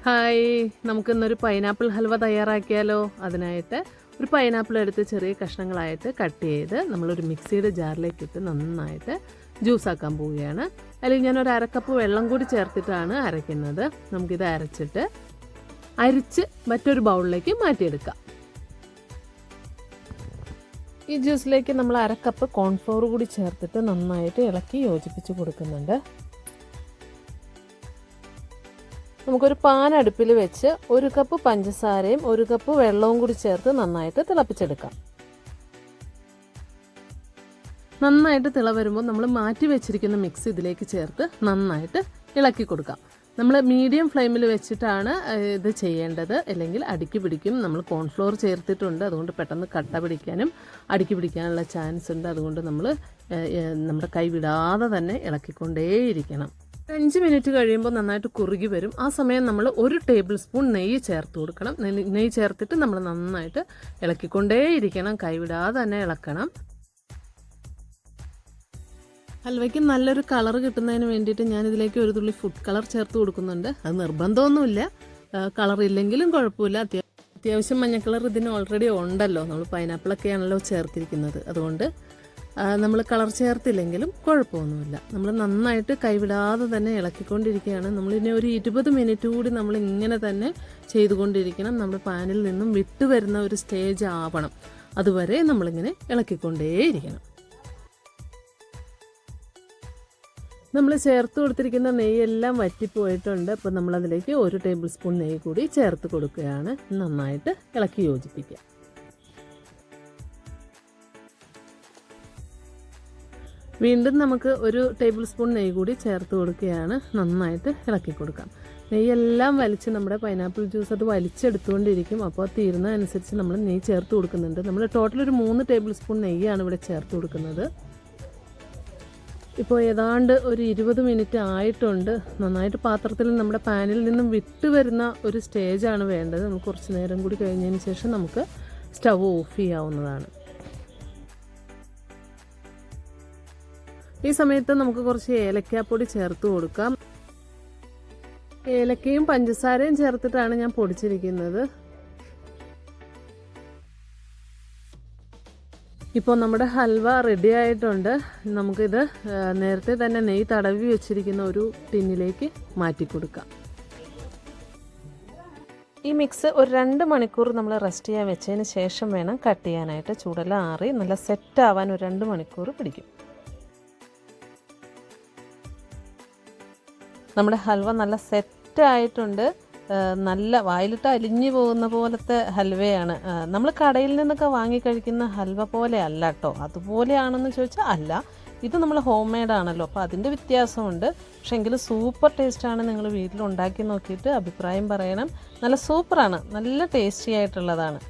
Hi, നമുക്കിന്നൊരു pineapple halwa തയ്യാറാക്കിയാലോ. അതിനായിട്ട് ഒരു പൈനാപ്പിൾ എടുത്ത് ചെറിയ കഷ്ണങ്ങളായിട്ട് കട്ട് ചെയ്ത് നമ്മളൊരു മിക്സിയുടെ ജാറിലേക്ക് ഇട്ട് നന്നായിട്ട് ജ്യൂസാക്കാൻ പോവുകയാണ്. അല്ലെങ്കിൽ ഞാനൊരു അരക്കപ്പ് വെള്ളം കൂടി ചേർത്തിട്ടാണ് അരയ്ക്കുന്നത്. നമുക്കിത് അരിച്ച് മറ്റൊരു ബൗളിലേക്ക് മാറ്റിയെടുക്കാം. ഈ ജ്യൂസിലേക്ക് നമ്മൾ അരക്കപ്പ് കോൺഫ്ലോർ കൂടി ചേർത്തിട്ട് നന്നായിട്ട് ഇളക്കി യോജിപ്പിച്ച് കൊടുക്കുന്നുണ്ട്. നമുക്കൊരു പാൻ അടുപ്പിൽ വെച്ച് 1 കപ്പ് പഞ്ചസാരയും 1 കപ്പ് വെള്ളവും കൂടി ചേർത്ത് നന്നായിട്ട് തിളപ്പിച്ചെടുക്കാം. നന്നായിട്ട് തിള വരുമ്പോൾ നമ്മൾ മാറ്റി വെച്ചിരിക്കുന്ന മിക്സ് ഇതിലേക്ക് ചേർത്ത് നന്നായിട്ട് ഇളക്കി കൊടുക്കാം. നമ്മൾ മീഡിയം ഫ്ലെയിമിൽ വെച്ചിട്ടാണ് ഇത് ചെയ്യേണ്ടത്, അല്ലെങ്കിൽ അടിക്ക് പിടിക്കും. നമ്മൾ കോൺഫ്ലോർ ചേർത്തിട്ടുണ്ട്, അതുകൊണ്ട് പെട്ടെന്ന് കട്ട പിടിക്കാനും അടിക്ക് പിടിക്കാനുള്ള ചാൻസ് ഉണ്ട്. അതുകൊണ്ട് നമ്മൾ നമ്മുടെ കൈ വിടാതെ തന്നെ ഇളക്കിക്കൊണ്ടേയിരിക്കണം. 5 മിനിറ്റ് കഴിയുമ്പോൾ നന്നായിട്ട് കുറുകി വരും. ആ സമയം നമ്മൾ 1 ടേബിൾ സ്പൂൺ നെയ്യ് ചേർത്ത് കൊടുക്കണം. നെയ്യ് ചേർത്തിട്ട് നമ്മൾ നന്നായിട്ട് ഇളക്കിക്കൊണ്ടേയിരിക്കണം, കൈവിടാതെ തന്നെ ഇളക്കണം. ഹൽവയ്ക്ക് നല്ലൊരു കളർ കിട്ടുന്നതിന് വേണ്ടിയിട്ട് ഞാനിതിലേക്ക് ഒരു തുള്ളി ഫുഡ് കളർ ചേർത്ത് കൊടുക്കുന്നുണ്ട്. അത് നിർബന്ധമൊന്നുമില്ല, കളർ ഇല്ലെങ്കിലും കുഴപ്പമില്ല. അത്യാവശ്യം മഞ്ഞ കളർ ഇതിന് ഓൾറെഡി ഉണ്ടല്ലോ, നമ്മൾ പൈനാപ്പിളൊക്കെയാണല്ലോ ചേർത്തിരിക്കുന്നത്. അതുകൊണ്ട് നമ്മൾ കളർ ചേർത്തില്ലെങ്കിലും കുഴപ്പമൊന്നുമില്ല. നമ്മൾ നന്നായിട്ട് കൈവിടാതെ തന്നെ ഇളക്കിക്കൊണ്ടിരിക്കുകയാണ്. നമ്മളിനി ഒരു 20 മിനിറ്റ് കൂടി നമ്മൾ ഇങ്ങനെ തന്നെ ചെയ്തുകൊണ്ടിരിക്കണം. നമ്മൾ പാനിൽ നിന്നും വിട്ടു വരുന്ന ഒരു സ്റ്റേജ് ആവണം. അതുവരെ നമ്മളിങ്ങനെ ഇളക്കിക്കൊണ്ടേയിരിക്കണം. നമ്മൾ ചേർത്ത് കൊടുത്തിരിക്കുന്ന നെയ്യെല്ലാം വറ്റിപ്പോയിട്ടുണ്ട്. അപ്പോൾ നമ്മളതിലേക്ക് 1 ടേബിൾ സ്പൂൺ നെയ്യ് കൂടി ചേർത്ത് കൊടുക്കുകയാണ്. നന്നായിട്ട് ഇളക്കി യോജിപ്പിക്കുക. വീണ്ടും നമുക്ക് 1 ടേബിൾ സ്പൂൺ നെയ്യ് കൂടി ചേർത്ത് കൊടുക്കുകയാണ്. നന്നായിട്ട് ഇളക്കി കൊടുക്കാം. നെയ്യെല്ലാം വലിച്ച് നമ്മുടെ പൈനാപ്പിൾ ജ്യൂസ് അത് വലിച്ചെടുത്തുകൊണ്ടിരിക്കും. അപ്പോൾ തീരുന്നതനുസരിച്ച് നമ്മൾ നെയ്യ് ചേർത്ത് കൊടുക്കുന്നുണ്ട്. നമ്മൾ ടോട്ടൽ ഒരു 3 ടേബിൾ സ്പൂൺ നെയ്യാണ് ഇവിടെ ചേർത്ത് കൊടുക്കുന്നത്. ഇപ്പോൾ ഏതാണ്ട് ഒരു 20 മിനിറ്റ് ആയിട്ടുണ്ട്. നന്നായിട്ട് പാത്രത്തിൽ നമ്മുടെ പാനിൽ നിന്നും വിട്ട് വരുന്ന ഒരു സ്റ്റേജാണ് വേണ്ടത്. നമുക്ക് കുറച്ച് നേരം കൂടി കഴിഞ്ഞതിന് ശേഷം നമുക്ക് സ്റ്റൗ ഓഫ് ചെയ്യാവുന്നതാണ്. ഈ സമയത്ത് നമുക്ക് കുറച്ച് ഏലക്കാപ്പൊടി ചേർത്ത് കൊടുക്കാം. ഏലക്കയും പഞ്ചസാരയും ചേർത്തിട്ടാണ് ഞാൻ പൊടിച്ചിരിക്കുന്നത്. ഇപ്പോൾ നമ്മുടെ ഹൽവ റെഡി ആയിട്ടുണ്ട്. നമുക്കിത് നേരത്തെ തന്നെ നെയ്യ് തടവി വെച്ചിരിക്കുന്ന ഒരു ടിന്നിലേക്ക് മാറ്റി കൊടുക്കാം. ഈ മിക്സ് ഒരു 2 മണിക്കൂർ നമ്മൾ റെസ്റ്റ് ചെയ്യാൻ വെച്ചതിന് ശേഷം വേണം കട്ട് ചെയ്യാനായിട്ട്. ചൂടെല്ലാം ആറി നല്ല സെറ്റ് ആവാൻ ഒരു 2 മണിക്കൂർ പിടിക്കും. നമ്മുടെ ഹൽവ നല്ല സെറ്റായിട്ടുണ്ട്. നല്ല വായിലിട്ട് അലിഞ്ഞു പോകുന്ന പോലത്തെ ഹൽവയാണ്. നമ്മൾ കടയിൽ നിന്നൊക്കെ വാങ്ങിക്കഴിക്കുന്ന ഹൽവ പോലെ അല്ല കേട്ടോ. അതുപോലെയാണെന്ന് ചോദിച്ചാൽ അല്ല, ഇത് നമ്മൾ ഹോം മെയ്ഡാണല്ലോ, അപ്പോൾ അതിൻ്റെ വ്യത്യാസമുണ്ട്. പക്ഷേ എങ്കിലും സൂപ്പർ ടേസ്റ്റാണ്. നിങ്ങൾ വീട്ടിലുണ്ടാക്കി നോക്കിയിട്ട് അഭിപ്രായം പറയണം. നല്ല സൂപ്പറാണ്, നല്ല ടേസ്റ്റി ആയിട്ടുള്ളതാണ്.